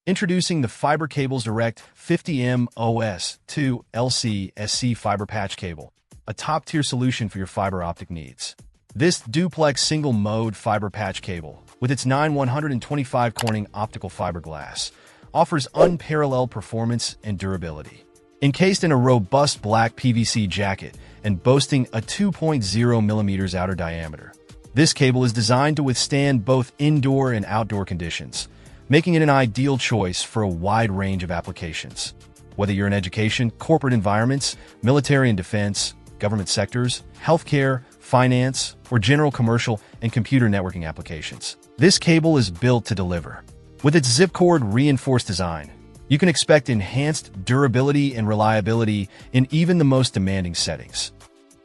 Introducing the FiberCablesDirect 50M OS2 LC-SC fiber patch cable, a top-tier solution for your fiber optic needs. This duplex single-mode fiber patch cable, with its 125 Corning optical fiberglass, offers unparalleled performance and durability. Encased in a robust black PVC jacket and boasting a 2.0 mm outer diameter, this cable is designed to withstand both indoor and outdoor conditions, making it an ideal choice for a wide range of applications. Whether you're in education, corporate environments, military and defense, government sectors, healthcare, finance, or general commercial and computer networking applications, this cable is built to deliver. With its zip-cord reinforced design, you can expect enhanced durability and reliability in even the most demanding settings.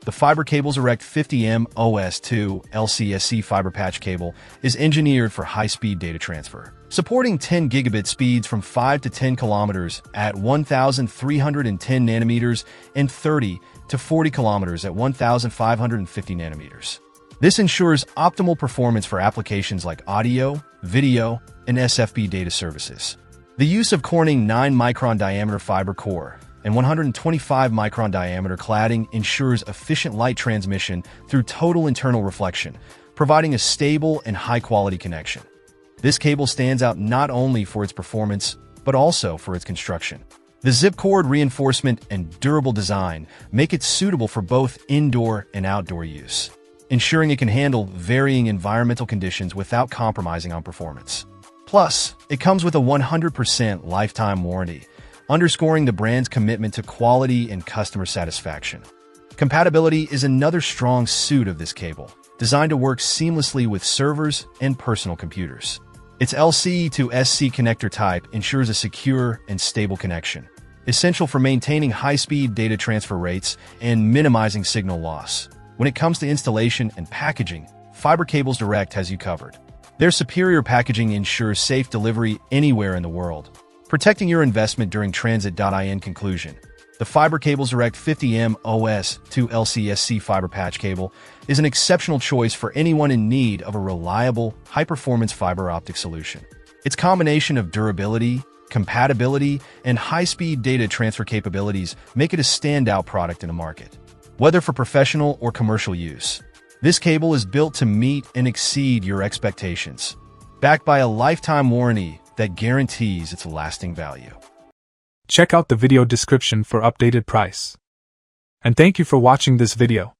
The FiberCablesDirect 50M OS2 LC-SC fiber patch cable is engineered for high-speed data transfer, supporting 10 gigabit speeds from 5 to 10 kilometers at 1,310 nanometers and 30 to 40 kilometers at 1,550 nanometers. This ensures optimal performance for applications like audio, video, and SFP data services. The use of Corning 9-micron diameter fiber core and 125-micron diameter cladding ensures efficient light transmission through total internal reflection, providing a stable and high-quality connection. This cable stands out not only for its performance, but also for its construction. The zip-cord reinforcement and durable design make it suitable for both indoor and outdoor use, ensuring it can handle varying environmental conditions without compromising on performance. Plus, it comes with a 100% lifetime warranty, underscoring the brand's commitment to quality and customer satisfaction. Compatibility is another strong suit of this cable, designed to work seamlessly with servers and personal computers. Its LC to SC connector type ensures a secure and stable connection, essential for maintaining high-speed data transfer rates and minimizing signal loss. When it comes to installation and packaging, FiberCablesDirect has you covered. Their superior packaging ensures safe delivery anywhere in the world, protecting your investment during transit. In conclusion, the FiberCablesDirect 50M OS2 LC-SC fiber patch cable is an exceptional choice for anyone in need of a reliable, high-performance fiber optic solution. Its combination of durability, compatibility, and high-speed data transfer capabilities make it a standout product in the market. Whether for professional or commercial use, this cable is built to meet and exceed your expectations, backed by a lifetime warranty that guarantees its lasting value. Check out the video description for updated price. And thank you for watching this video.